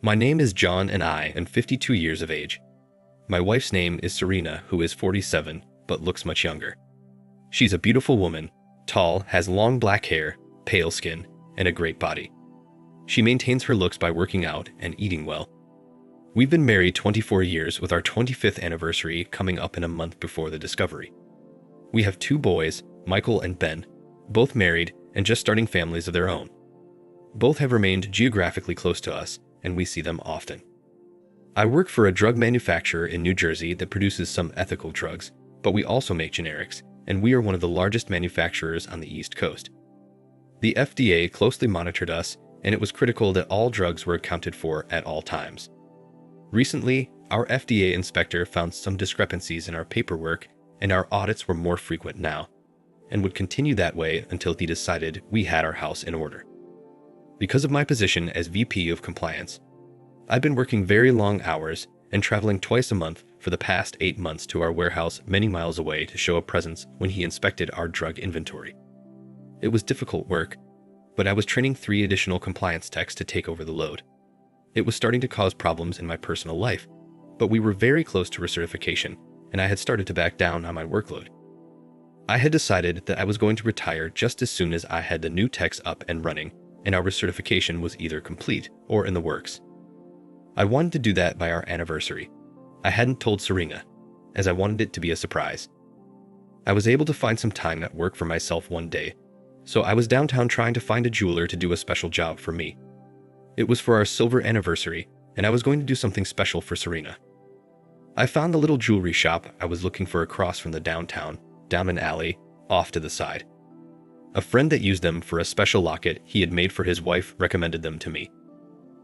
My name is John and I am 52 years of age. My wife's name is Serena, who is 47, but looks much younger. She's a beautiful woman, tall, has long black hair, pale skin, and a great body. She maintains her looks by working out and eating well. We've been married 24 years with our 25th anniversary coming up in a month before the discovery. We have 2 boys, Michael and Ben, both married and just starting families of their own. Both have remained geographically close to us, and we see them often. I work for a drug manufacturer in New Jersey that produces some ethical drugs, but we also make generics, and we are one of the largest manufacturers on the East Coast. The FDA closely monitored us, and it was critical that all drugs were accounted for at all times. Recently, our FDA inspector found some discrepancies in our paperwork, and our audits were more frequent now, and would continue that way until he decided we had our house in order. Because of my position as VP of Compliance, I've been working very long hours and traveling twice a month for the past 8 months to our warehouse many miles away to show a presence when he inspected our drug inventory. It was difficult work, but I was training 3 additional compliance techs to take over the load. It was starting to cause problems in my personal life, but we were very close to recertification, and I had started to back down on my workload. I had decided that I was going to retire just as soon as I had the new techs up and running, and our recertification was either complete or in the works. I wanted to do that by our anniversary. I hadn't told Serena, as I wanted it to be a surprise. I was able to find some time at work for myself one day, so I was downtown trying to find a jeweler to do a special job for me. It was for our silver anniversary, and I was going to do something special for Serena. I found the little jewelry shop I was looking for across from the downtown, down an alley, off to the side. A friend that used them for a special locket he had made for his wife recommended them to me.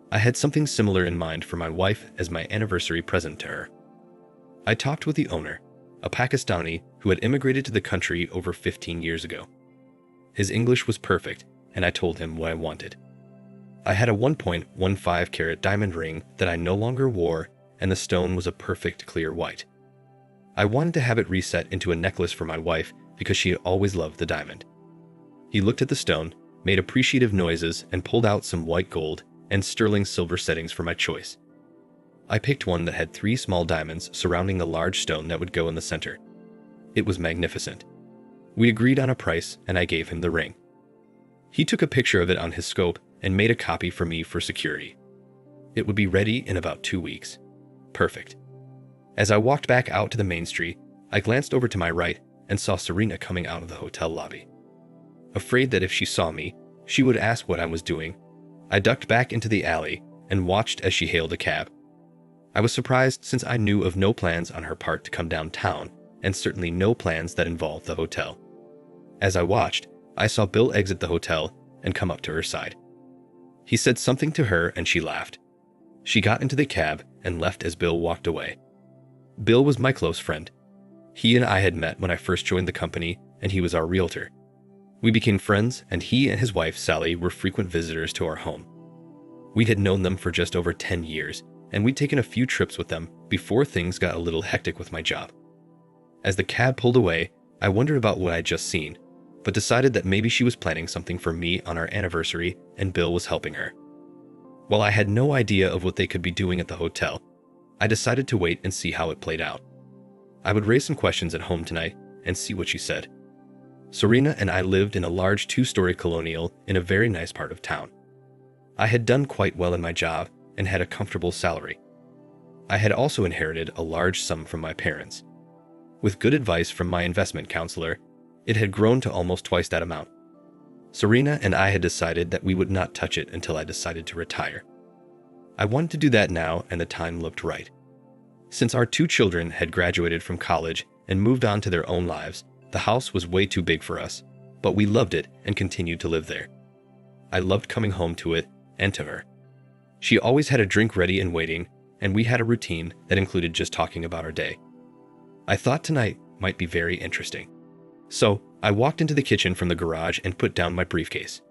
I had something similar in mind for my wife as my anniversary present to her. I talked with the owner, a Pakistani who had immigrated to the country over 15 years ago. His English was perfect, and I told him what I wanted. I had a 1.15 carat diamond ring that I no longer wore, and the stone was a perfect clear white. I wanted to have it reset into a necklace for my wife because she had always loved the diamond. He looked at the stone, made appreciative noises, and pulled out some white gold and sterling silver settings for my choice. I picked one that had 3 small diamonds surrounding the large stone that would go in the center. It was magnificent. We agreed on a price, and I gave him the ring. He took a picture of it on his scope and made a copy for me for security. It would be ready in about 2 weeks. Perfect. As I walked back out to the main street, I glanced over to my right and saw Serena coming out of the hotel lobby. Afraid that if she saw me, she would ask what I was doing, I ducked back into the alley and watched as she hailed a cab. I was surprised since I knew of no plans on her part to come downtown, and certainly no plans that involved the hotel. As I watched, I saw Bill exit the hotel and come up to her side. He said something to her and she laughed. She got into the cab and left as Bill walked away. Bill was my close friend. He and I had met when I first joined the company, and he was our realtor. We became friends, and he and his wife, Sally, were frequent visitors to our home. We had known them for just over 10 years, and we'd taken a few trips with them before things got a little hectic with my job. As the cab pulled away, I wondered about what I'd just seen, but decided that maybe she was planning something for me on our anniversary and Bill was helping her. While I had no idea of what they could be doing at the hotel, I decided to wait and see how it played out. I would raise some questions at home tonight and see what she said. Serena and I lived in a large 2-story colonial in a very nice part of town. I had done quite well in my job and had a comfortable salary. I had also inherited a large sum from my parents. With good advice from my investment counselor, it had grown to almost twice that amount. Serena and I had decided that we would not touch it until I decided to retire. I wanted to do that now, and the time looked right. Since our 2 children had graduated from college and moved on to their own lives, the house was way too big for us, but we loved it and continued to live there. I loved coming home to it and to her. She always had a drink ready and waiting, and we had a routine that included just talking about our day. I thought tonight might be very interesting. So I walked into the kitchen from the garage and put down my briefcase.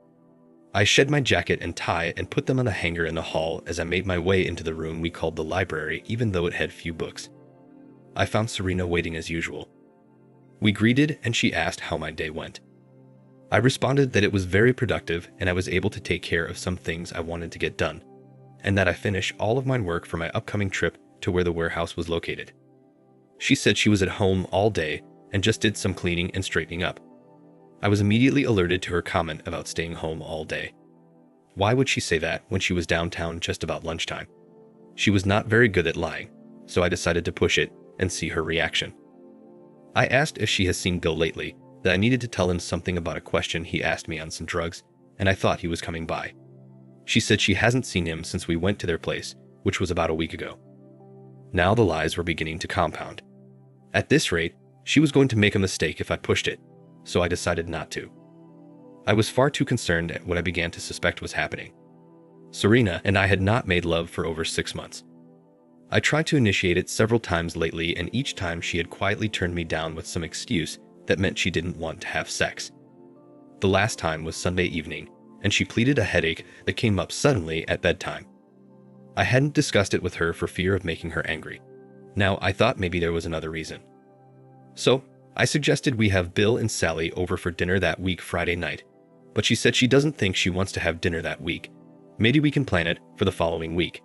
I shed my jacket and tie and put them on the hanger in the hall as I made my way into the room we called the library, even though it had few books. I found Serena waiting as usual. We greeted and she asked how my day went. I responded that it was very productive and I was able to take care of some things I wanted to get done. and that I finish all of my work for my upcoming trip to where the warehouse was located. She said she was at home all day and just did some cleaning and straightening up. I was immediately alerted to her comment about staying home all day. Why would she say that when she was downtown just about lunchtime? She was not very good at lying, so I decided to push it and see her reaction. I asked if she has seen Bill lately, that I needed to tell him something about a question he asked me on some drugs, and I thought he was coming by. She said she hasn't seen him since we went to their place, which was about a week ago. Now the lies were beginning to compound. At this rate, she was going to make a mistake if I pushed it, so I decided not to. I was far too concerned at what I began to suspect was happening. Serena and I had not made love for over 6 months. I tried to initiate it several times lately, and each time she had quietly turned me down with some excuse that meant she didn't want to have sex. The last time was Sunday evening, and she pleaded a headache that came up suddenly at bedtime. I hadn't discussed it with her for fear of making her angry. Now I thought maybe there was another reason. So I suggested we have Bill and Sally over for dinner that week Friday night, but she said she doesn't think she wants to have dinner that week. Maybe we can plan it for the following week.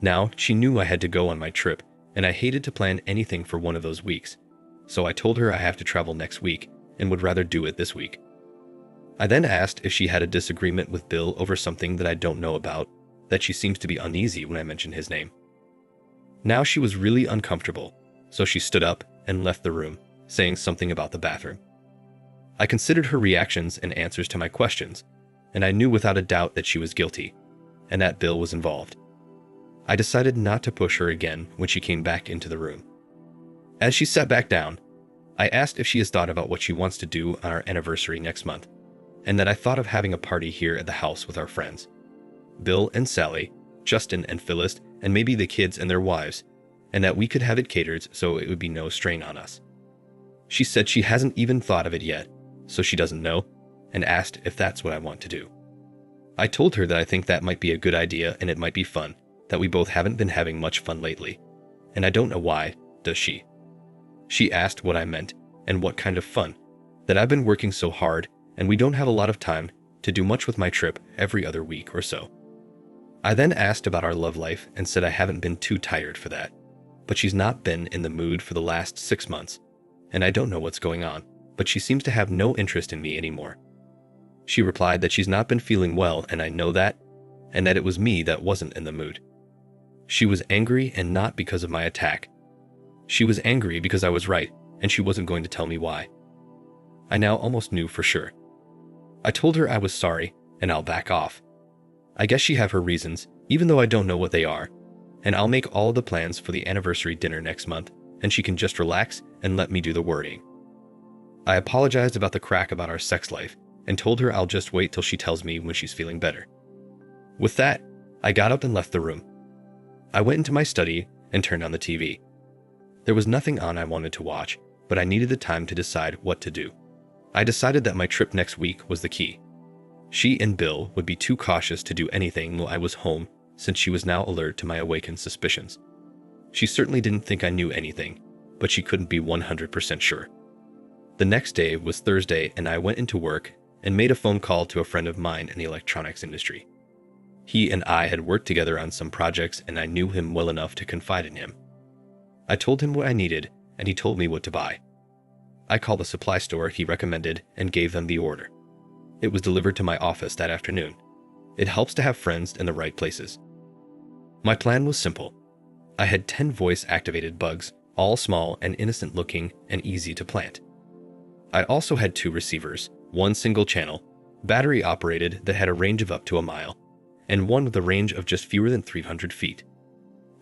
Now, she knew I had to go on my trip, and I hated to plan anything for one of those weeks, so I told her I have to travel next week and would rather do it this week. I then asked if she had a disagreement with Bill over something that I don't know about, that she seems to be uneasy when I mention his name. Now she was really uncomfortable, so she stood up and left the room, saying something about the bathroom. I considered her reactions and answers to my questions, and I knew without a doubt that she was guilty, and that Bill was involved. I decided not to push her again when she came back into the room. As she sat back down, I asked if she has thought about what she wants to do on our anniversary next month, and that I thought of having a party here at the house with our friends. Bill and Sally, Justin and Phyllis, and maybe the kids and their wives, and that we could have it catered so it would be no strain on us. She said she hasn't even thought of it yet, so she doesn't know, and asked if that's what I want to do. I told her that I think that might be a good idea and it might be fun, that we both haven't been having much fun lately, and I don't know why, does she? She asked what I meant, and what kind of fun, that I've been working so hard, and we don't have a lot of time to do much with my trip every other week or so. I then asked about our love life and said I haven't been too tired for that, but she's not been in the mood for the last 6 months, and I don't know what's going on, but she seems to have no interest in me anymore. She replied that she's not been feeling well, and I know that, and that it was me that wasn't in the mood. She was angry, and not because of my attack. She was angry because I was right, and she wasn't going to tell me why. I now almost knew for sure. I told her I was sorry, and I'll back off. I guess she have her reasons, even though I don't know what they are, and I'll make all the plans for the anniversary dinner next month, and she can just relax and let me do the wording. I apologized about the crack about our sex life, and told her I'll just wait till she tells me when she's feeling better. With that, I got up and left the room. I went into my study and turned on the TV. There was nothing on I wanted to watch, but I needed the time to decide what to do. I decided that my trip next week was the key. She and Bill would be too cautious to do anything while I was home, since she was now alert to my awakened suspicions. She certainly didn't think I knew anything, but she couldn't be 100% sure. The next day was Thursday, and I went into work and made a phone call to a friend of mine in the electronics industry. He and I had worked together on some projects, and I knew him well enough to confide in him. I told him what I needed, and he told me what to buy. I called the supply store he recommended and gave them the order. It was delivered to my office that afternoon. It helps to have friends in the right places. My plan was simple. I had 10 voice-activated bugs, all small and innocent-looking and easy to plant. I also had 2 receivers, one single channel, battery-operated that had a range of up to a mile, and one with a range of just fewer than 300 feet.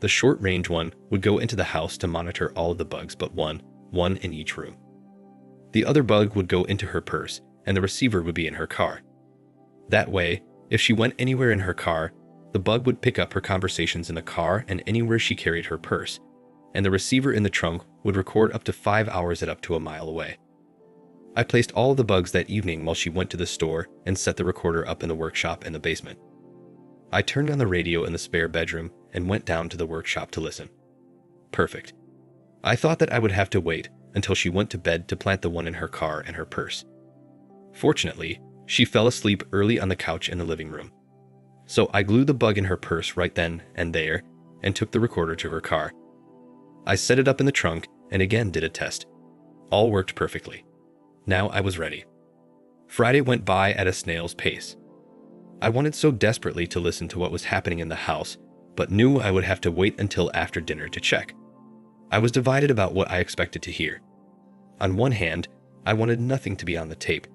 The short-range one would go into the house to monitor all of the bugs but one in each room. The other bug would go into her purse, and the receiver would be in her car. That way, if she went anywhere in her car, the bug would pick up her conversations in the car and anywhere she carried her purse, and the receiver in the trunk would record up to 5 hours at up to a mile away. I placed all of the bugs that evening while she went to the store and set the recorder up in the workshop in the basement. I turned on the radio in the spare bedroom and went down to the workshop to listen. Perfect. I thought that I would have to wait until she went to bed to plant the one in her car and her purse. Fortunately, she fell asleep early on the couch in the living room. So I glued the bug in her purse right then and there and took the recorder to her car. I set it up in the trunk and again did a test. All worked perfectly. Now I was ready. Friday went by at a snail's pace. I wanted so desperately to listen to what was happening in the house, but knew I would have to wait until after dinner to check. I was divided about what I expected to hear. On one hand, I wanted nothing to be on the tape.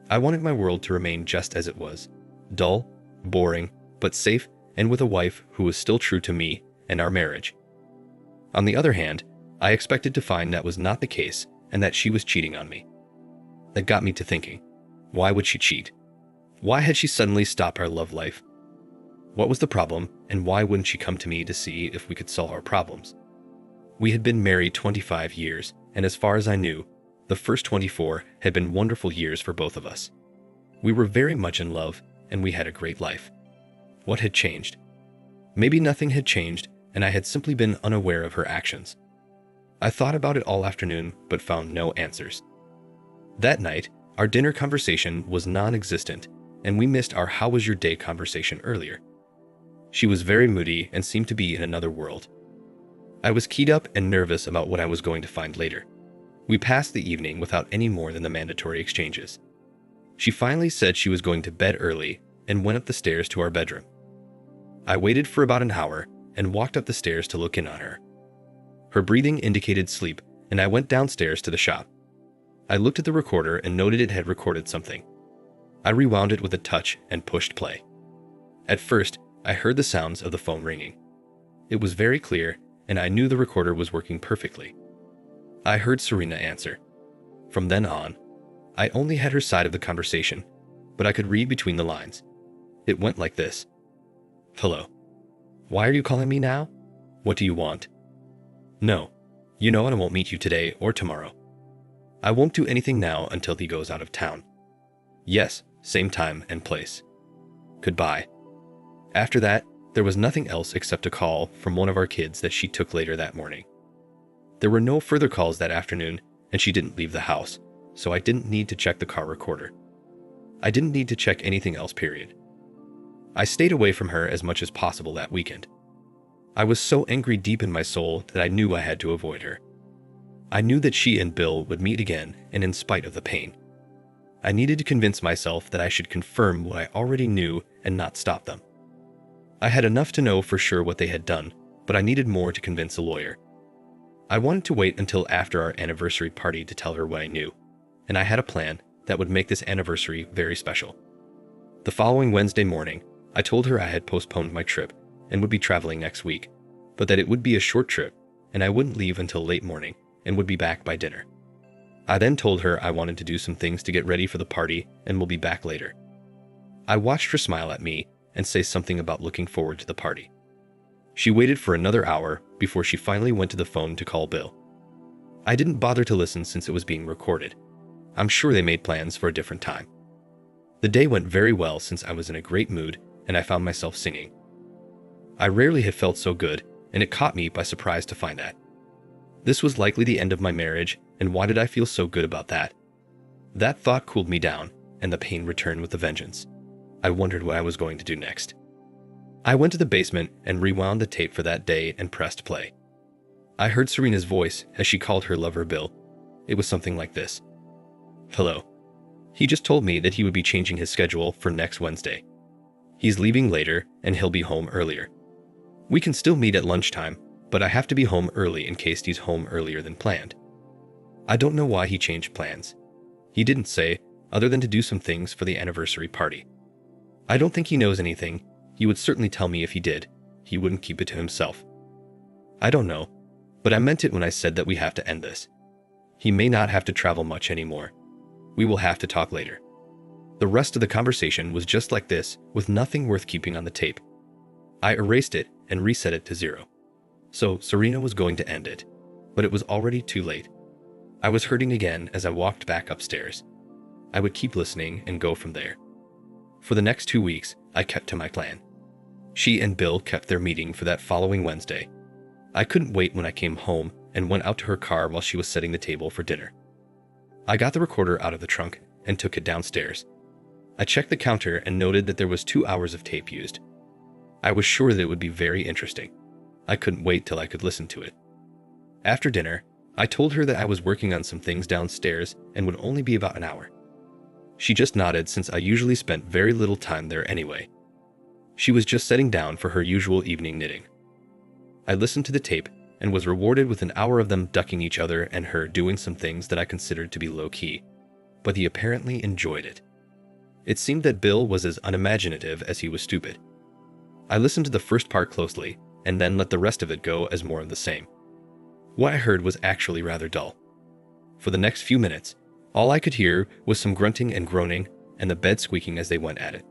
I wanted my world to remain just as it was. Dull, boring, but safe, and with a wife who was still true to me and our marriage. On the other hand, I expected to find that was not the case and that she was cheating on me. That got me to thinking, why would she cheat? Why had she suddenly stopped our love life? What was the problem, and why wouldn't she come to me to see if we could solve our problems? We had been married 25 years, and as far as I knew, the first 24 had been wonderful years for both of us. We were very much in love, and we had a great life. What had changed? Maybe nothing had changed, and I had simply been unaware of her actions. I thought about it all afternoon, but found no answers. That night, our dinner conversation was non-existent, and we missed our "how was your day" conversation earlier. She was very moody and seemed to be in another world. I was keyed up and nervous about what I was going to find later. We passed the evening without any more than the mandatory exchanges. She finally said she was going to bed early and went up the stairs to our bedroom. I waited for about an hour and walked up the stairs to look in on her. Her breathing indicated sleep, and I went downstairs to the shop. I looked at the recorder and noted it had recorded something. I rewound it with a touch and pushed play. At first, I heard the sounds of the phone ringing. It was very clear, and I knew the recorder was working perfectly. I heard Serena answer. From then on, I only had her side of the conversation, but I could read between the lines. It went like this. Hello. Why are you calling me now? What do you want? No. You know I won't meet you today or tomorrow. I won't do anything now until he goes out of town. Yes, same time and place. Goodbye. After that, there was nothing else except a call from one of our kids that she took later that morning. There were no further calls that afternoon, and she didn't leave the house, so I didn't need to check the car recorder. I didn't need to check anything else, period. I stayed away from her as much as possible that weekend. I was so angry deep in my soul that I knew I had to avoid her. I knew that she and Bill would meet again, and in spite of the pain. I needed to convince myself that I should confirm what I already knew and not stop them. I had enough to know for sure what they had done, but I needed more to convince a lawyer. I wanted to wait until after our anniversary party to tell her what I knew, and I had a plan that would make this anniversary very special. The following Wednesday morning, I told her I had postponed my trip and would be traveling next week, but that it would be a short trip and I wouldn't leave until late morning and would be back by dinner. I then told her I wanted to do some things to get ready for the party and will be back later. I watched her smile at me and say something about looking forward to the party. She waited for another hour before she finally went to the phone to call Bill. I didn't bother to listen since it was being recorded. I'm sure they made plans for a different time. The day went very well since I was in a great mood and I found myself singing. I rarely had felt so good, and it caught me by surprise to find that. This was likely the end of my marriage, and why did I feel so good about that? That thought cooled me down, and the pain returned with a vengeance. I wondered what I was going to do next. I went to the basement and rewound the tape for that day and pressed play. I heard Serena's voice as she called her lover Bill. It was something like this. Hello. He just told me that he would be changing his schedule for next Wednesday. He's leaving later and he'll be home earlier. We can still meet at lunchtime, but I have to be home early in case he's home earlier than planned. I don't know why he changed plans. He didn't say, other than to do some things for the anniversary party. I don't think he knows anything. He would certainly tell me if he did. He wouldn't keep it to himself. I don't know, but I meant it when I said that we have to end this. He may not have to travel much anymore. We will have to talk later. The rest of the conversation was just like this, with nothing worth keeping on the tape. I erased it and reset it to 0. So Serena was going to end it, but it was already too late. I was hurting again as I walked back upstairs. I would keep listening and go from there. For the next 2 weeks, I kept to my plan. She and Bill kept their meeting for that following Wednesday. I couldn't wait when I came home and went out to her car while she was setting the table for dinner. I got the recorder out of the trunk and took it downstairs. I checked the counter and noted that there was 2 hours of tape used. I was sure that it would be very interesting. I couldn't wait till I could listen to it. After dinner, I told her that I was working on some things downstairs and would only be about an hour. She just nodded since I usually spent very little time there anyway. She was just setting down for her usual evening knitting. I listened to the tape and was rewarded with an hour of them ducking each other and her doing some things that I considered to be low-key, but he apparently enjoyed it. It seemed that Bill was as unimaginative as he was stupid. I listened to the first part closely and then let the rest of it go as more of the same. What I heard was actually rather dull. For the next few minutes, all I could hear was some grunting and groaning and the bed squeaking as they went at it.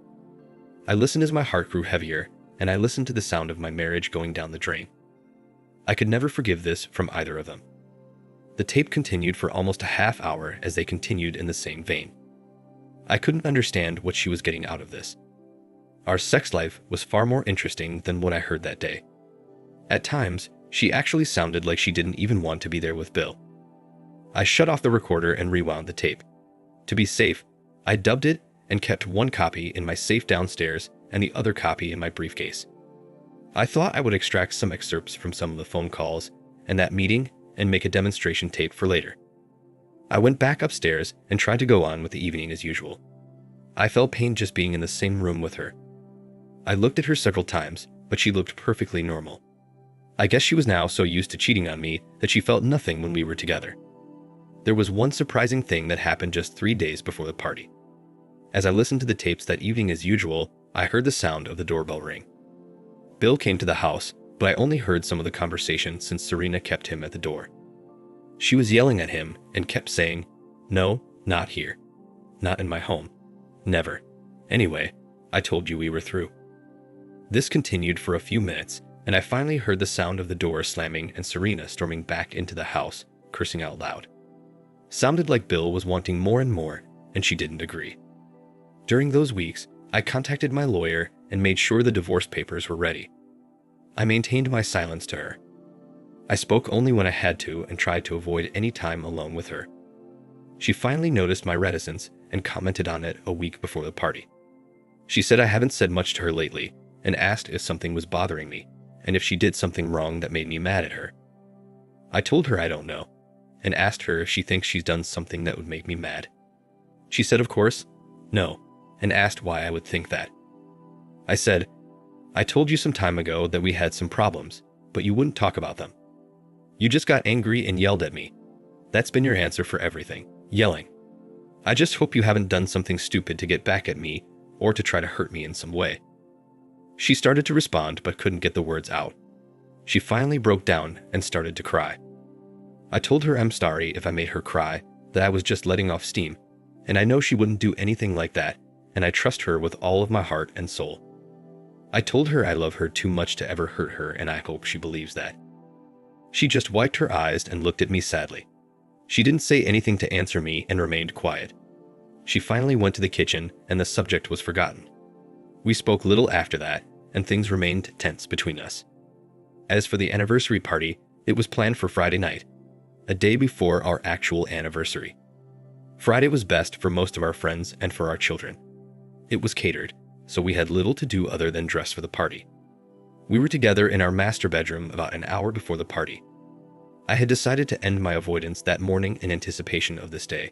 I listened as my heart grew heavier, and I listened to the sound of my marriage going down the drain. I could never forgive this from either of them. The tape continued for almost a half hour as they continued in the same vein. I couldn't understand what she was getting out of this. Our sex life was far more interesting than what I heard that day. At times, she actually sounded like she didn't even want to be there with Bill. I shut off the recorder and rewound the tape. To be safe, I dubbed it and kept one copy in my safe downstairs and the other copy in my briefcase. I thought I would extract some excerpts from some of the phone calls and that meeting and make a demonstration tape for later. I went back upstairs and tried to go on with the evening as usual. I felt pain just being in the same room with her. I looked at her several times, but she looked perfectly normal. I guess she was now so used to cheating on me that she felt nothing when we were together. There was one surprising thing that happened just 3 days before the party. As I listened to the tapes that evening as usual, I heard the sound of the doorbell ring. Bill came to the house, but I only heard some of the conversation since Serena kept him at the door. She was yelling at him and kept saying, "No, not here. Not in my home. Never. Anyway, I told you we were through." This continued for a few minutes, and I finally heard the sound of the door slamming and Serena storming back into the house, cursing out loud. Sounded like Bill was wanting more and more, and she didn't agree. During those weeks, I contacted my lawyer and made sure the divorce papers were ready. I maintained my silence to her. I spoke only when I had to and tried to avoid any time alone with her. She finally noticed my reticence and commented on it a week before the party. She said I haven't said much to her lately and asked if something was bothering me and if she did something wrong that made me mad at her. I told her I don't know and asked her if she thinks she's done something that would make me mad. She said, of course, no, and asked why I would think that. I said, "I told you some time ago that we had some problems, but you wouldn't talk about them. You just got angry and yelled at me. That's been your answer for everything, yelling. I just hope you haven't done something stupid to get back at me or to try to hurt me in some way." She started to respond but couldn't get the words out. She finally broke down and started to cry. I told her I'm sorry if I made her cry, that I was just letting off steam, and I know she wouldn't do anything like that, and I trust her with all of my heart and soul. I told her I love her too much to ever hurt her, and I hope she believes that. She just wiped her eyes and looked at me sadly. She didn't say anything to answer me and remained quiet. She finally went to the kitchen and the subject was forgotten. We spoke little after that, and things remained tense between us. As for the anniversary party, it was planned for Friday night, a day before our actual anniversary. Friday was best for most of our friends and for our children. It was catered, so we had little to do other than dress for the party. We were together in our master bedroom about an hour before the party. I had decided to end my avoidance that morning in anticipation of this day.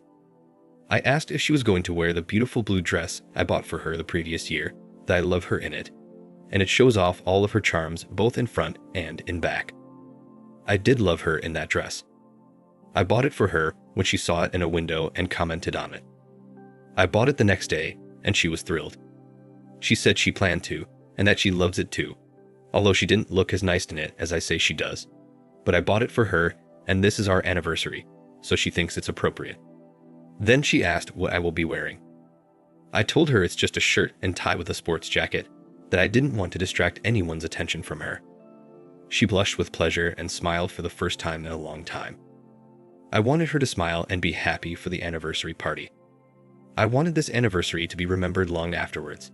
I asked if she was going to wear the beautiful blue dress I bought for her the previous year, that I love her in it, and it shows off all of her charms both in front and in back. I did love her in that dress. I bought it for her when she saw it in a window and commented on it. I bought it the next day, and she was thrilled. She said she planned to, and that she loves it too, although she didn't look as nice in it as I say she does. But I bought it for her, and this is our anniversary, so she thinks it's appropriate. Then she asked what I will be wearing. I told her it's just a shirt and tie with a sports jacket, that I didn't want to distract anyone's attention from her. She blushed with pleasure and smiled for the first time in a long time. I wanted her to smile and be happy for the anniversary party. I wanted this anniversary to be remembered long afterwards.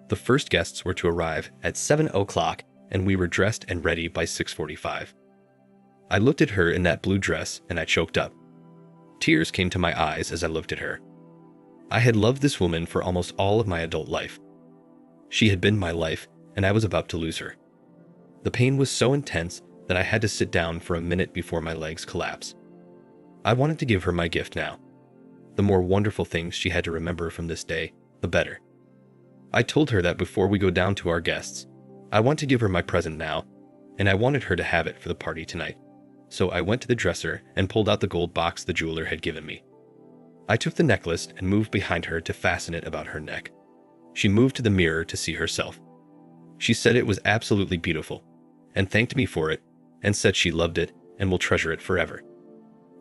The first guests were to arrive at 7 o'clock, and we were dressed and ready by 6:45. I looked at her in that blue dress and I choked up. Tears came to my eyes as I looked at her. I had loved this woman for almost all of my adult life. She had been my life, and I was about to lose her. The pain was so intense that I had to sit down for a minute before my legs collapsed. I wanted to give her my gift now. The more wonderful things she had to remember from this day, the better. I told her that before we go down to our guests, I want to give her my present now, and I wanted her to have it for the party tonight. So I went to the dresser and pulled out the gold box the jeweler had given me. I took the necklace and moved behind her to fasten it about her neck. She moved to the mirror to see herself. She said it was absolutely beautiful, and thanked me for it, and said she loved it and will treasure it forever.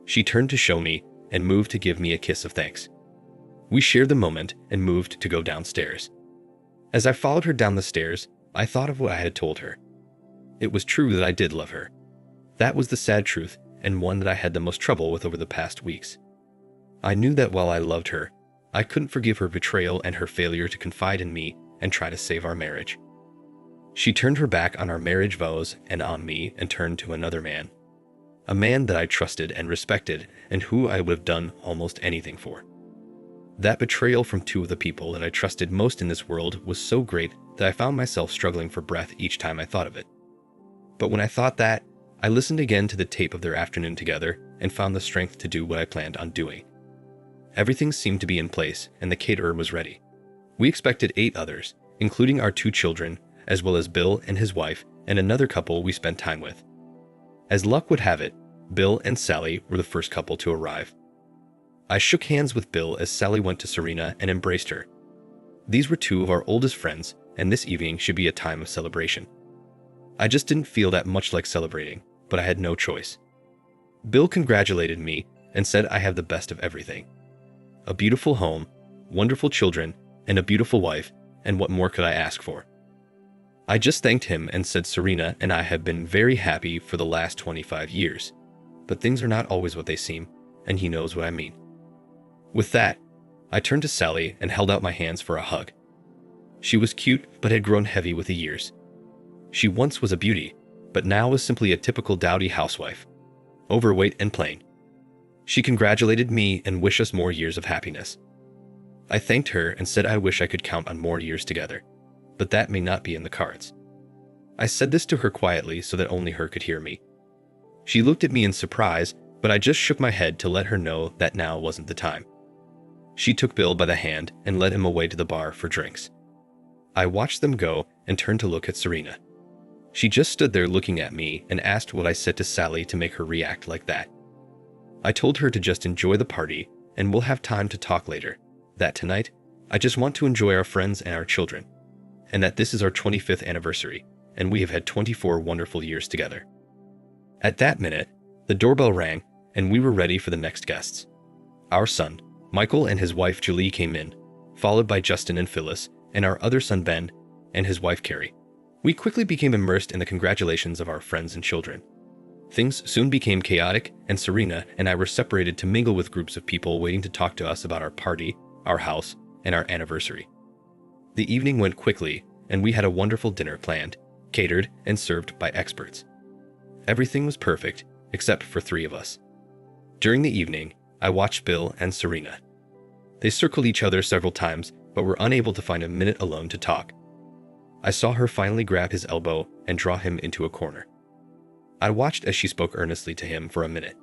She turned to show me and moved to give me a kiss of thanks. We shared the moment and moved to go downstairs. As I followed her down the stairs, I thought of what I had told her. It was true that I did love her. That was the sad truth, and one that I had the most trouble with over the past weeks. I knew that while I loved her, I couldn't forgive her betrayal and her failure to confide in me and try to save our marriage. She turned her back on our marriage vows and on me and turned to another man. A man that I trusted and respected and who I would have done almost anything for. That betrayal from two of the people that I trusted most in this world was so great that I found myself struggling for breath each time I thought of it. But when I thought that, I listened again to the tape of their afternoon together and found the strength to do what I planned on doing. Everything seemed to be in place and the caterer was ready. We expected 8 others, including our 2 children, as well as Bill and his wife and another couple we spent time with. As luck would have it, Bill and Sally were the first couple to arrive. I shook hands with Bill as Sally went to Serena and embraced her. These were 2 of our oldest friends, and this evening should be a time of celebration. I just didn't feel that much like celebrating, but I had no choice. Bill congratulated me and said I have the best of everything. A beautiful home, wonderful children, and a beautiful wife, and what more could I ask for? I just thanked him and said Serena and I have been very happy for the last 25 years, but things are not always what they seem, and he knows what I mean. With that, I turned to Sally and held out my hands for a hug. She was cute but had grown heavy with the years. She once was a beauty, but now was simply a typical dowdy housewife, overweight and plain. She congratulated me and wished us more years of happiness. I thanked her and said I wish I could count on more years together, but that may not be in the cards. I said this to her quietly so that only her could hear me. She looked at me in surprise, but I just shook my head to let her know that now wasn't the time. She took Bill by the hand and led him away to the bar for drinks. I watched them go and turned to look at Serena. She just stood there looking at me and asked what I said to Sally to make her react like that. I told her to just enjoy the party and we'll have time to talk later, that tonight, I just want to enjoy our friends and our children, and that this is our 25th anniversary, and we have had 24 wonderful years together. At that minute, the doorbell rang, and we were ready for the next guests. Our son, Michael, and his wife Julie came in, followed by Justin and Phyllis, and our other son Ben, and his wife Carrie. We quickly became immersed in the congratulations of our friends and children. Things soon became chaotic, and Serena and I were separated to mingle with groups of people waiting to talk to us about our party, our house, and our anniversary. The evening went quickly, and we had a wonderful dinner planned, catered, and served by experts. Everything was perfect, except for 3 of us. During the evening, I watched Bill and Serena. They circled each other several times, but were unable to find a minute alone to talk. I saw her finally grab his elbow and draw him into a corner. I watched as she spoke earnestly to him for a minute.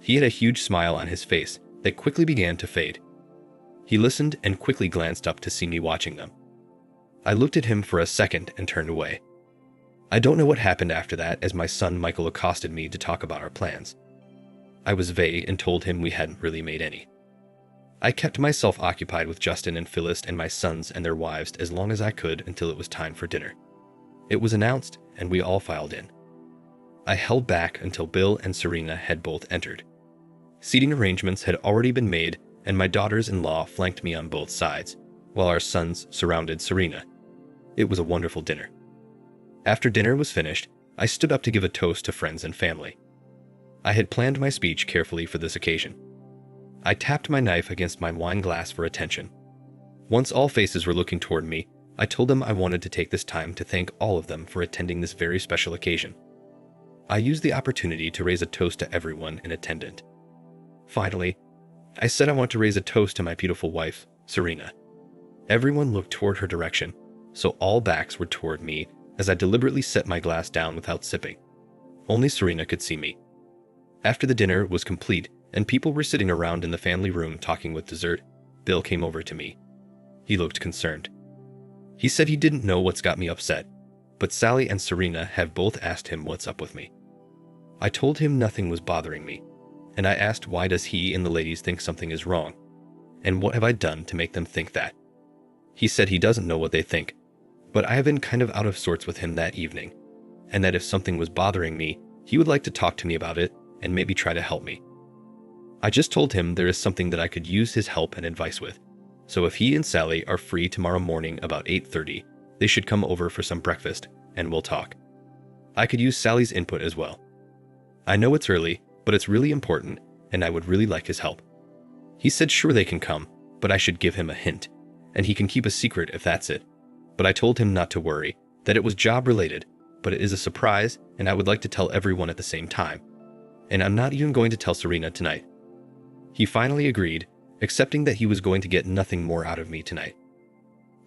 He had a huge smile on his face that quickly began to fade. He listened and quickly glanced up to see me watching them. I looked at him for a second and turned away. I don't know what happened after that as my son Michael accosted me to talk about our plans. I was vague and told him we hadn't really made any. I kept myself occupied with Justin and Phyllis and my sons and their wives as long as I could until it was time for dinner. It was announced and we all filed in. I held back until Bill and Serena had both entered. Seating arrangements had already been made and my daughters-in-law flanked me on both sides, while our sons surrounded Serena. It was a wonderful dinner. After dinner was finished, I stood up to give a toast to friends and family. I had planned my speech carefully for this occasion. I tapped my knife against my wine glass for attention. Once all faces were looking toward me, I told them I wanted to take this time to thank all of them for attending this very special occasion. I used the opportunity to raise a toast to everyone in attendance. Finally, I said I want to raise a toast to my beautiful wife, Serena. Everyone looked toward her direction, so all backs were toward me as I deliberately set my glass down without sipping. Only Serena could see me. After the dinner was complete and people were sitting around in the family room talking with dessert, Bill came over to me. He looked concerned. He said he didn't know what's got me upset, but Sally and Serena have both asked him what's up with me. I told him nothing was bothering me, and I asked why does he and the ladies think something is wrong, and what have I done to make them think that. He said he doesn't know what they think, but I have been kind of out of sorts with him that evening, and that if something was bothering me, he would like to talk to me about it and maybe try to help me. I just told him there is something that I could use his help and advice with, so if he and Sally are free tomorrow morning about 8:30, they should come over for some breakfast, and we'll talk. I could use Sally's input as well. I know it's early, but it's really important, and I would really like his help. He said sure they can come, but I should give him a hint, and he can keep a secret if that's it. But I told him not to worry, that it was job related, but it is a surprise, and I would like to tell everyone at the same time. And I'm not even going to tell Serena tonight. He finally agreed, accepting that he was going to get nothing more out of me tonight.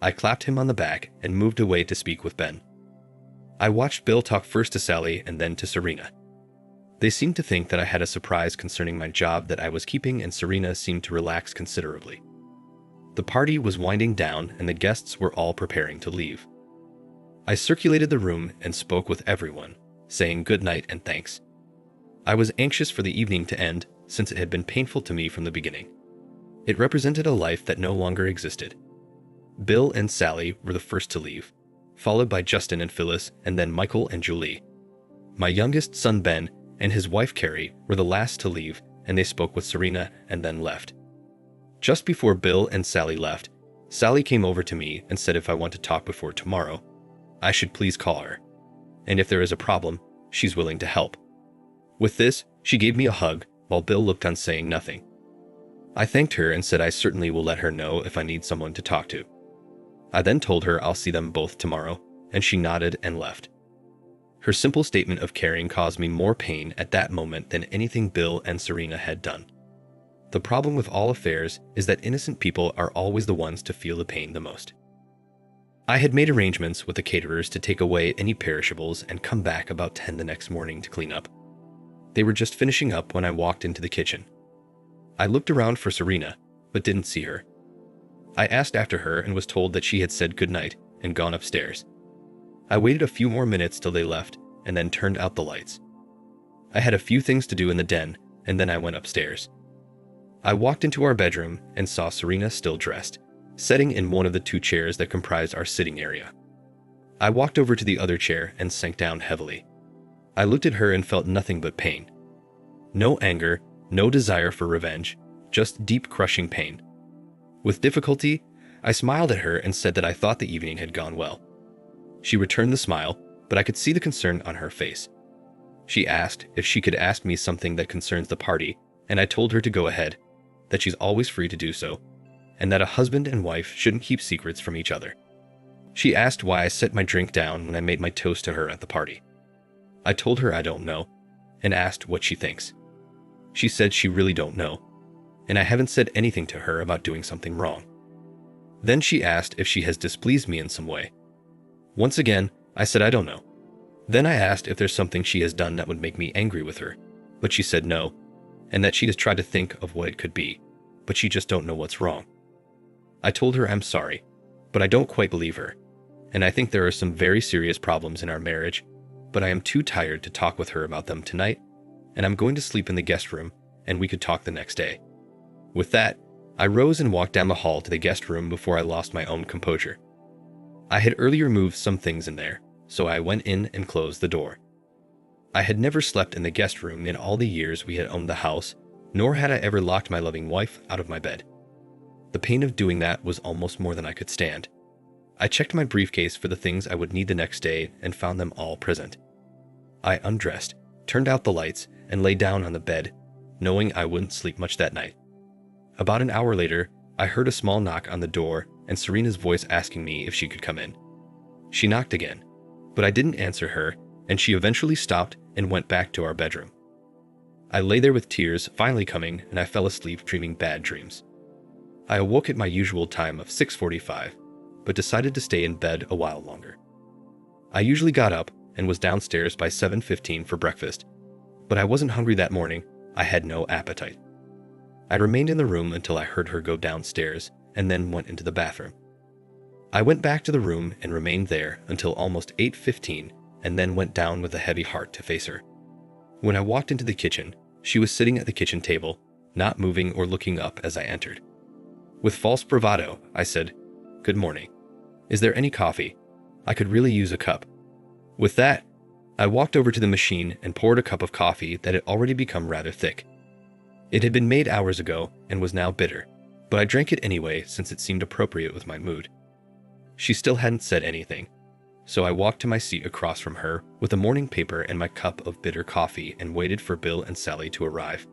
I clapped him on the back and moved away to speak with Ben. I watched Bill talk first to Sally and then to Serena. They seemed to think that I had a surprise concerning my job that I was keeping, and Serena seemed to relax considerably. The party was winding down and the guests were all preparing to leave. I circulated the room and spoke with everyone, saying good night and thanks. I was anxious for the evening to end, since it had been painful to me from the beginning. It represented a life that no longer existed. Bill and Sally were the first to leave, followed by Justin and Phyllis, and then Michael and Julie. My youngest son Ben and his wife Carrie were the last to leave, and they spoke with Serena and then left. Just before Bill and Sally left, Sally came over to me and said if I want to talk before tomorrow, I should please call her, and if there is a problem, she's willing to help. With this, she gave me a hug, while Bill looked on saying nothing. I thanked her and said I certainly will let her know if I need someone to talk to. I then told her I'll see them both tomorrow, and she nodded and left. Her simple statement of caring caused me more pain at that moment than anything Bill and Serena had done. The problem with all affairs is that innocent people are always the ones to feel the pain the most. I had made arrangements with the caterers to take away any perishables and come back about 10 the next morning to clean up. They were just finishing up when I walked into the kitchen. I looked around for Serena, but didn't see her. I asked after her and was told that she had said goodnight and gone upstairs. I waited a few more minutes till they left and then turned out the lights. I had a few things to do in the den, and then I went upstairs. I walked into our bedroom and saw Serena still dressed, sitting in one of the two chairs that comprised our sitting area. I walked over to the other chair and sank down heavily. I looked at her and felt nothing but pain. No anger, no desire for revenge, just deep crushing pain. With difficulty, I smiled at her and said that I thought the evening had gone well. She returned the smile, but I could see the concern on her face. She asked if she could ask me something that concerns the party, and I told her to go ahead, that she's always free to do so, and that a husband and wife shouldn't keep secrets from each other. She asked why I set my drink down when I made my toast to her at the party. I told her I don't know, and asked what she thinks. She said she really don't know, and I haven't said anything to her about doing something wrong. Then she asked if she has displeased me in some way. Once again, I said I don't know. Then I asked if there's something she has done that would make me angry with her, but she said no, and that she has tried to think of what it could be, but she just don't know what's wrong. I told her I'm sorry, but I don't quite believe her, and I think there are some very serious problems in our marriage, but I am too tired to talk with her about them tonight, and I'm going to sleep in the guest room, and we could talk the next day. With that, I rose and walked down the hall to the guest room before I lost my own composure. I had earlier moved some things in there, so I went in and closed the door. I had never slept in the guest room in all the years we had owned the house, nor had I ever locked my loving wife out of my bed. The pain of doing that was almost more than I could stand. I checked my briefcase for the things I would need the next day and found them all present. I undressed, turned out the lights, and lay down on the bed, knowing I wouldn't sleep much that night. About an hour later, I heard a small knock on the door and Serena's voice asking me if she could come in. She knocked again, but I didn't answer her, and she eventually stopped and went back to our bedroom. I lay there with tears finally coming, and I fell asleep dreaming bad dreams. I awoke at my usual time of 6:45, but decided to stay in bed a while longer. I usually got up and was downstairs by 7:15 for breakfast, but I wasn't hungry that morning. I had no appetite. I remained in the room until I heard her go downstairs and then went into the bathroom. I went back to the room and remained there until almost 8:15 and then went down with a heavy heart to face her. When I walked into the kitchen, she was sitting at the kitchen table, not moving or looking up as I entered. With false bravado, I said, "Good morning. Is there any coffee? I could really use a cup." With that, I walked over to the machine and poured a cup of coffee that had already become rather thick. It had been made hours ago and was now bitter, but I drank it anyway since it seemed appropriate with my mood. She still hadn't said anything, so I walked to my seat across from her with a morning paper and my cup of bitter coffee and waited for Bill and Sally to arrive.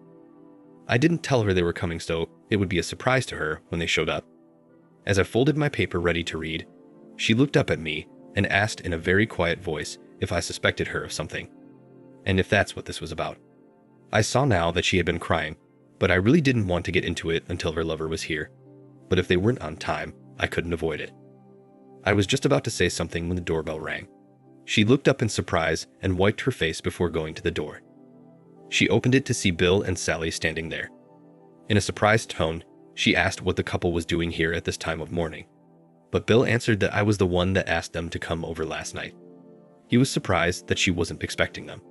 I didn't tell her they were coming, so it would be a surprise to her when they showed up. As I folded my paper ready to read, she looked up at me and asked in a very quiet voice if I suspected her of something, and if that's what this was about. I saw now that she had been crying, but I really didn't want to get into it until her lover was here. But if they weren't on time, I couldn't avoid it. I was just about to say something when the doorbell rang. She looked up in surprise and wiped her face before going to the door. She opened it to see Bill and Sally standing there. In a surprised tone, she asked what the couple was doing here at this time of morning. But Bill answered that I was the one that asked them to come over last night. He was surprised that she wasn't expecting them.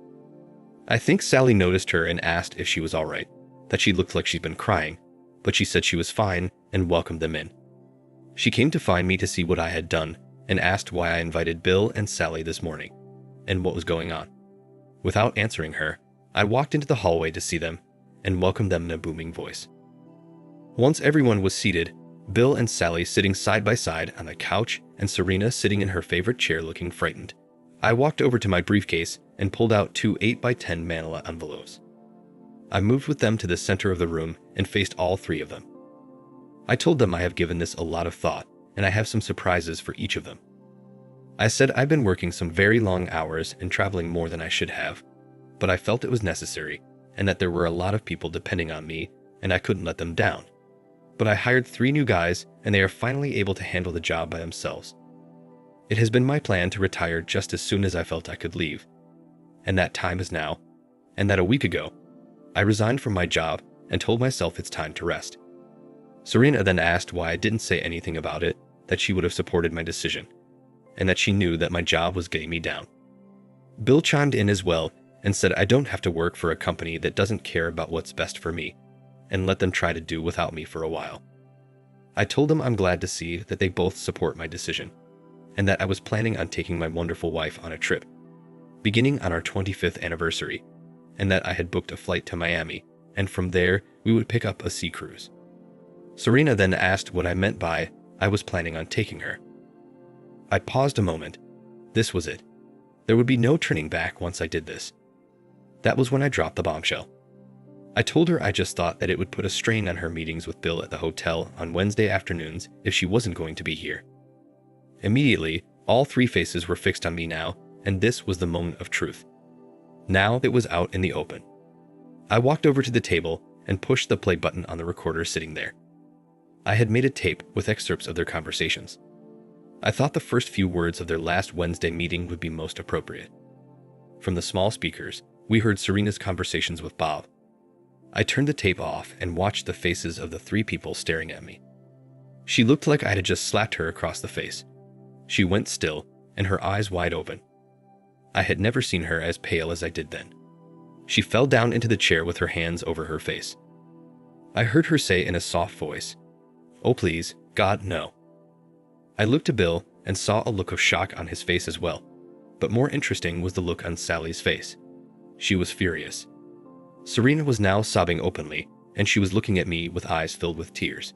I think Sally noticed her and asked if she was all right, that she looked like she'd been crying, but she said she was fine and welcomed them in. She came to find me to see what I had done and asked why I invited Bill and Sally this morning and what was going on. Without answering her, I walked into the hallway to see them and welcomed them in a booming voice. Once everyone was seated, Bill and Sally sitting side by side on the couch and Serena sitting in her favorite chair looking frightened, I walked over to my briefcase and pulled out 2 8x10 manila envelopes. I moved with them to the center of the room and faced all 3 of them. I told them I have given this a lot of thought and I have some surprises for each of them. I said I've been working some very long hours and traveling more than I should have, but I felt it was necessary and that there were a lot of people depending on me and I couldn't let them down. But I hired 3 new guys and they are finally able to handle the job by themselves. It has been my plan to retire just as soon as I felt I could leave, and that time is now, and that a week ago, I resigned from my job and told myself it's time to rest. Serena then asked why I didn't say anything about it, that she would have supported my decision, and that she knew that my job was getting me down. Bill chimed in as well and said I don't have to work for a company that doesn't care about what's best for me, and let them try to do without me for a while. I told them I'm glad to see that they both support my decision, and that I was planning on taking my wonderful wife on a trip, beginning on our 25th anniversary, and that I had booked a flight to Miami, and from there we would pick up a sea cruise. Serena then asked what I meant by I was planning on taking her. I paused a moment. This was it. There would be no turning back once I did this. That was when I dropped the bombshell. I told her I just thought that it would put a strain on her meetings with Bill at the hotel on Wednesday afternoons if she wasn't going to be here. Immediately, all 3 faces were fixed on me now, and this was the moment of truth. Now it was out in the open. I walked over to the table and pushed the play button on the recorder sitting there. I had made a tape with excerpts of their conversations. I thought the first few words of their last Wednesday meeting would be most appropriate. From the small speakers, we heard Serena's conversations with Bob. I turned the tape off and watched the faces of the 3 people staring at me. She looked like I had just slapped her across the face. She went still, and her eyes wide open. I had never seen her as pale as I did then. She fell down into the chair with her hands over her face. I heard her say in a soft voice, "Oh please, God, no." I looked to Bill and saw a look of shock on his face as well, but more interesting was the look on Sally's face. She was furious. Serena was now sobbing openly, and she was looking at me with eyes filled with tears.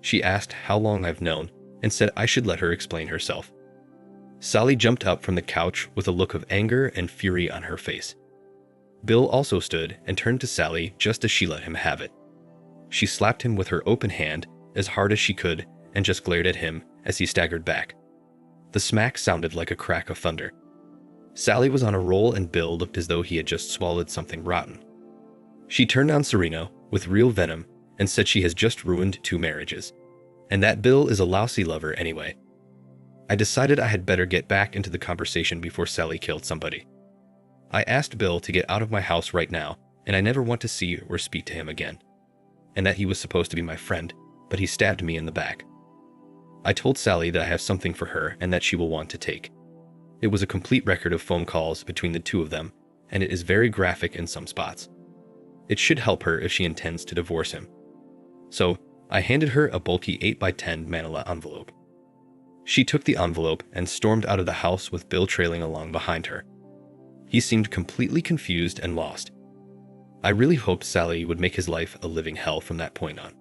She asked how long I've known, and said I should let her explain herself. Sally jumped up from the couch with a look of anger and fury on her face. Bill also stood and turned to Sally just as she let him have it. She slapped him with her open hand as hard as she could and just glared at him as he staggered back. The smack sounded like a crack of thunder. Sally was on a roll and Bill looked as though he had just swallowed something rotten. She turned on Serena with real venom and said she has just ruined 2 marriages, and that Bill is a lousy lover anyway, I decided I had better get back into the conversation before Sally killed somebody. I asked Bill to get out of my house right now, and I never want to see or speak to him again, and that he was supposed to be my friend, but he stabbed me in the back. I told Sally that I have something for her and that she will want to take. It was a complete record of phone calls between the two of them, and it is very graphic in some spots. It should help her if she intends to divorce him. So, I handed her a bulky 8x10 manila envelope. She took the envelope and stormed out of the house with Bill trailing along behind her. He seemed completely confused and lost. I really hoped Sally would make his life a living hell from that point on.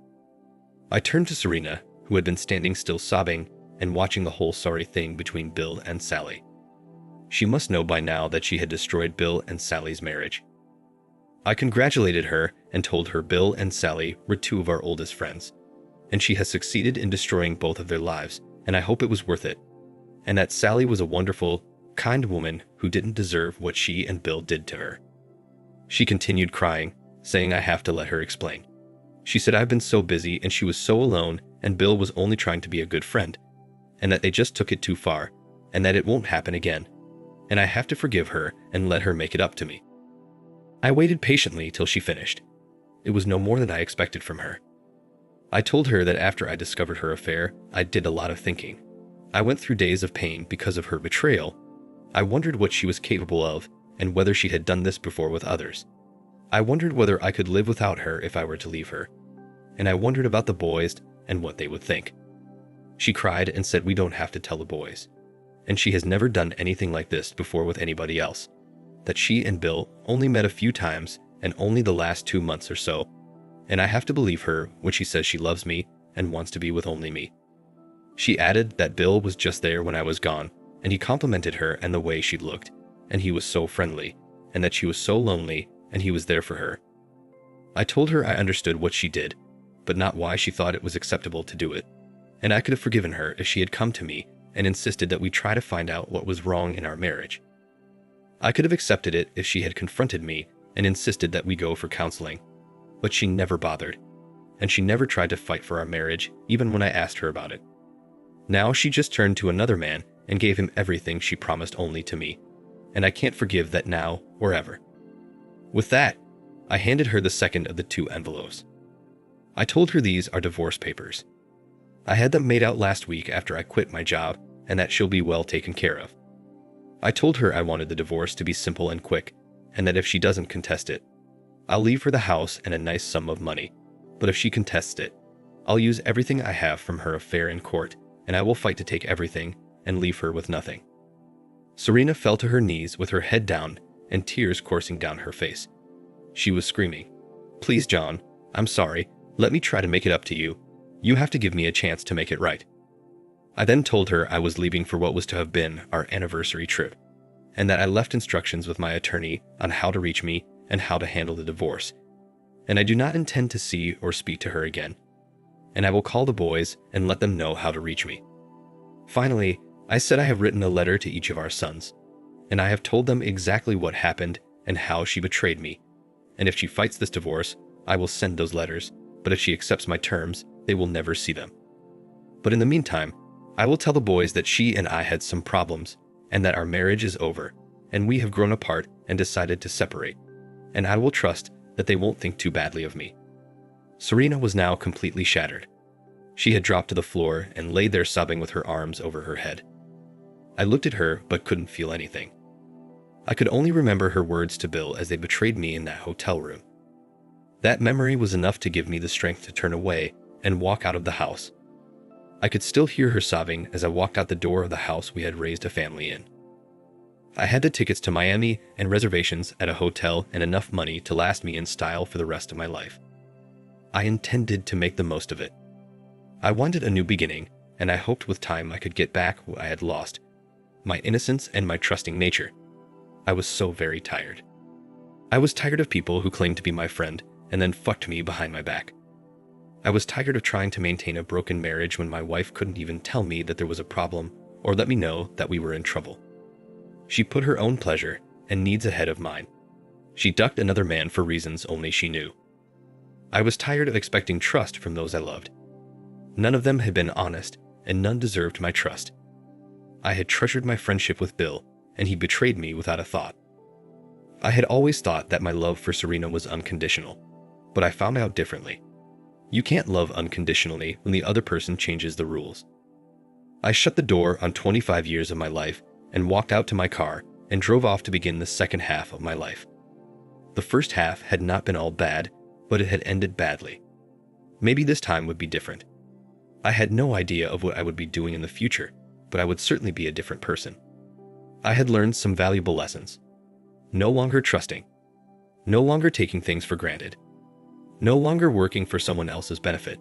I turned to Serena, who had been standing still sobbing and watching the whole sorry thing between Bill and Sally. She must know by now that she had destroyed Bill and Sally's marriage. I congratulated her and told her Bill and Sally were two of our oldest friends, and she has succeeded in destroying both of their lives, and I hope it was worth it, and that Sally was a wonderful, kind woman who didn't deserve what she and Bill did to her. She continued crying, saying I have to let her explain. She said I've been so busy and she was so alone and Bill was only trying to be a good friend, and that they just took it too far, and that it won't happen again, and I have to forgive her and let her make it up to me. I waited patiently till she finished. It was no more than I expected from her. I told her that after I discovered her affair, I did a lot of thinking. I went through days of pain because of her betrayal. I wondered what she was capable of and whether she had done this before with others. I wondered whether I could live without her if I were to leave her. And I wondered about the boys and what they would think. She cried and said we don't have to tell the boys. And she has never done anything like this before with anybody else. That she and Bill only met a few times and only the last 2 months or so. And I have to believe her when she says she loves me and wants to be with only me. She added that Bill was just there when I was gone, and he complimented her and the way she looked, and he was so friendly, and that she was so lonely and he was there for her. I told her I understood what she did, but not why she thought it was acceptable to do it, and I could have forgiven her if she had come to me and insisted that we try to find out what was wrong in our marriage. I could have accepted it if she had confronted me and insisted that we go for counseling, but she never bothered, and she never tried to fight for our marriage even when I asked her about it. Now she just turned to another man and gave him everything she promised only to me, and I can't forgive that now or ever. With that, I handed her the second of the 2 envelopes. I told her these are divorce papers. I had them made out last week after I quit my job, and that she'll be well taken care of. I told her I wanted the divorce to be simple and quick, and that if she doesn't contest it, I'll leave her the house and a nice sum of money. But if she contests it, I'll use everything I have from her affair in court, and I will fight to take everything and leave her with nothing. Serena fell to her knees with her head down and tears coursing down her face. She was screaming, "Please, John, I'm sorry. Let me try to make it up to you. You have to give me a chance to make it right." I then told her I was leaving for what was to have been our anniversary trip, and that I left instructions with my attorney on how to reach me and how to handle the divorce, and I do not intend to see or speak to her again, and I will call the boys and let them know how to reach me. Finally, I said I have written a letter to each of our sons, and I have told them exactly what happened and how she betrayed me, and if she fights this divorce, I will send those letters, but if she accepts my terms, they will never see them. But in the meantime, I will tell the boys that she and I had some problems, and that our marriage is over, and we have grown apart and decided to separate, and I will trust that they won't think too badly of me. Serena was now completely shattered. She had dropped to the floor and lay there sobbing with her arms over her head. I looked at her but couldn't feel anything. I could only remember her words to Bill as they betrayed me in that hotel room. That memory was enough to give me the strength to turn away and walk out of the house. I could still hear her sobbing as I walked out the door of the house we had raised a family in. I had the tickets to Miami and reservations at a hotel and enough money to last me in style for the rest of my life. I intended to make the most of it. I wanted a new beginning, and I hoped with time I could get back what I had lost, my innocence and my trusting nature. I was so very tired. I was tired of people who claimed to be my friend and then fucked me behind my back. I was tired of trying to maintain a broken marriage when my wife couldn't even tell me that there was a problem or let me know that we were in trouble. She put her own pleasure and needs ahead of mine. She ducked another man for reasons only she knew. I was tired of expecting trust from those I loved. None of them had been honest, and none deserved my trust. I had treasured my friendship with Bill, and he betrayed me without a thought. I had always thought that my love for Serena was unconditional, but I found out differently. You can't love unconditionally when the other person changes the rules. I shut the door on 25 years of my life and walked out to my car and drove off to begin the second half of my life. The first half had not been all bad, but it had ended badly. Maybe this time would be different. I had no idea of what I would be doing in the future, but I would certainly be a different person. I had learned some valuable lessons. No longer trusting. No longer taking things for granted. No longer working for someone else's benefit.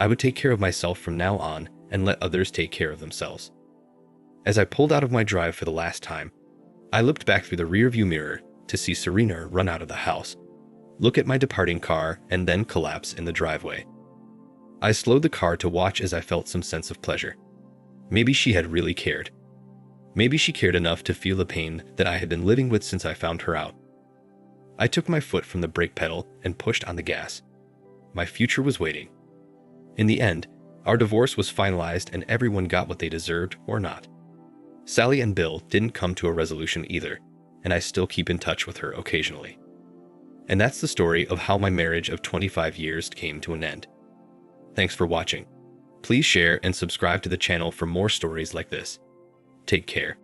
I would take care of myself from now on and let others take care of themselves. As I pulled out of my drive for the last time, I looked back through the rearview mirror to see Serena run out of the house, look at my departing car, and then collapse in the driveway. I slowed the car to watch as I felt some sense of pleasure. Maybe she had really cared. Maybe she cared enough to feel the pain that I had been living with since I found her out. I took my foot from the brake pedal and pushed on the gas. My future was waiting. In the end, our divorce was finalized and everyone got what they deserved or not. Sally and Bill didn't come to a resolution either, and I still keep in touch with her occasionally. And that's the story of how my marriage of 25 years came to an end. Thanks for watching. Please share and subscribe to the channel for more stories like this. Take care.